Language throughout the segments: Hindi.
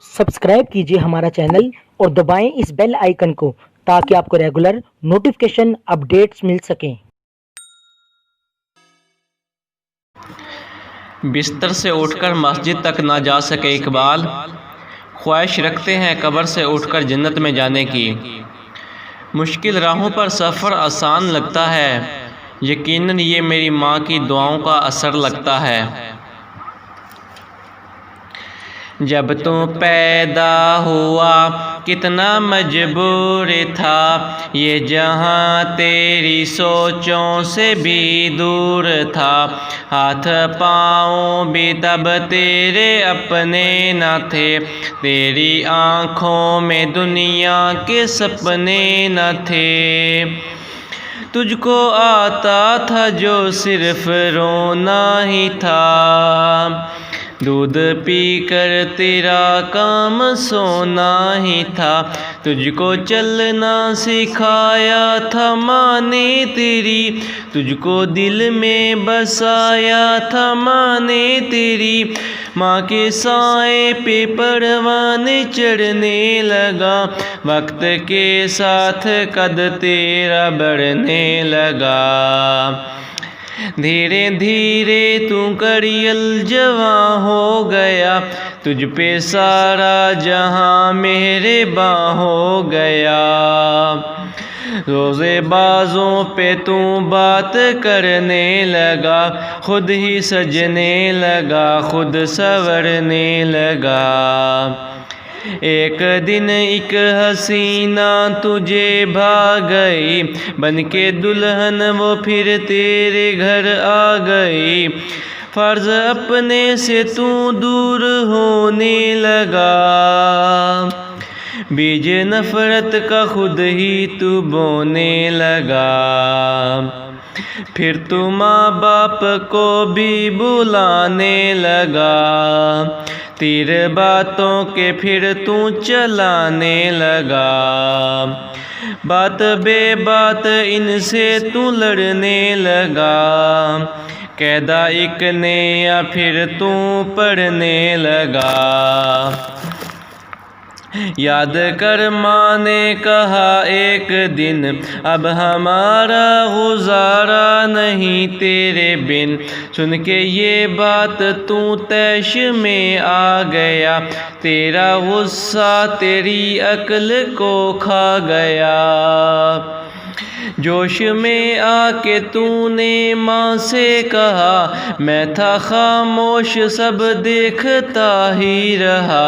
सब्सक्राइब कीजिए हमारा चैनल और दबाएं इस बेल आइकन को ताकि आपको रेगुलर नोटिफिकेशन अपडेट्स मिल सकें। बिस्तर से उठकर मस्जिद तक ना जा सके इकबाल, ख्वाहिश रखते हैं कब्र से उठकर जन्नत में जाने की। मुश्किल राहों पर सफ़र आसान लगता है, यकीनन ये मेरी माँ की दुआओं का असर लगता है। जब तू पैदा हुआ कितना मजबूर था, ये जहां तेरी सोचों से भी दूर था। हाथ पाँव भी तब तेरे अपने न थे, तेरी आँखों में दुनिया के सपने न थे। तुझको आता था जो सिर्फ रोना ही था, दूध पी कर तेरा काम सोना ही था। तुझको चलना सिखाया था माँ ने तेरी, तुझको दिल में बसाया था माँ ने तेरी। माँ के साए पे परवाने चढ़ने लगा, वक्त के साथ कद तेरा बढ़ने लगा। धीरे धीरे तू करियल जवां हो गया, तुझ पे सारा जहां मेहरबां हो गया। रोज़े बाजों पे तू बात करने लगा, खुद ही सजने लगा, खुद संवरने लगा। एक दिन एक हसीना तुझे भाग गई, बनके दुल्हन वो फिर तेरे घर आ गई। फर्ज अपने से तू दूर होने लगा, बीज नफरत का खुद ही तू बोने लगा। फिर तू माँ बाप को भी बुलाने लगा, तीर बातों के फिर तू चलाने लगा। बात बे बात इनसे तू लड़ने लगा, कैदा एक ने या फिर तू पढ़ने लगा। याद कर माँ ने कहा एक दिन, अब हमारा गुजारा नहीं तेरे बिन। सुन के ये बात तू तैश में आ गया, तेरा गुस्सा तेरी अक्ल को खा गया। जोश में आके तूने माँ से कहा, मैं था खामोश सब देखता ही रहा।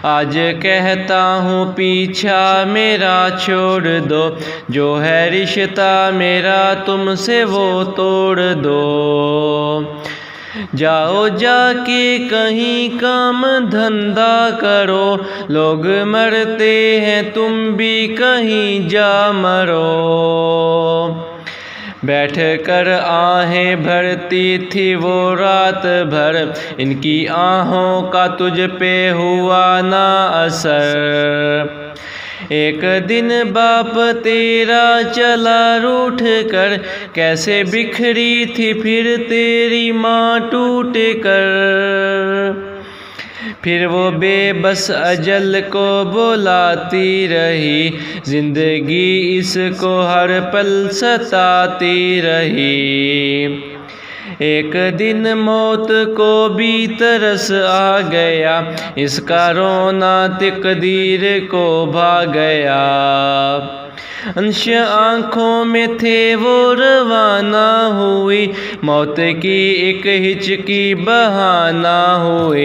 आज कहता हूँ पीछा मेरा छोड़ दो, जो है रिश्ता मेरा तुमसे वो तोड़ दो। जाओ जाके कहीं काम धंधा करो, लोग मरते हैं तुम भी कहीं जा मरो। बैठ कर आहें भरती थी वो रात भर, इनकी आहों का तुझ पे हुआ ना असर। एक दिन बाप तेरा चला रूठ कर, कैसे बिखरी थी फिर तेरी माँ टूट कर। फिर वो बेबस अजल को बुलाती रही, जिंदगी इसको हर पल सताती रही। एक दिन मौत को भी तरस आ गया, इसका रोना तकदीर को भा गया। अंश आँखों में थे वो रवाना हुई, मौत की एक हिचकी बहाना हुई।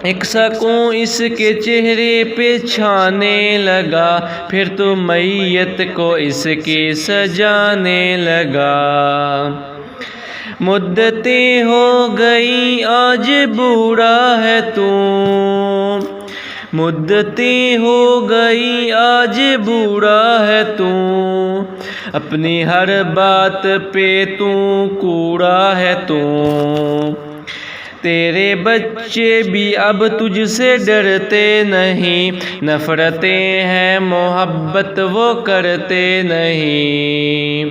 एक सकून इसके चेहरे पे छाने लगा, फिर तो मैयत को इसके सजाने लगा। मुद्दतें हो गई आज बूढ़ा है तू, मुद्दतें हो गई आज बूढ़ा है तू। अपनी हर बात पे तू कूड़ा है तू, तेरे बच्चे भी अब तुझसे डरते नहीं। नफरतें हैं मोहब्बत वो करते नहीं,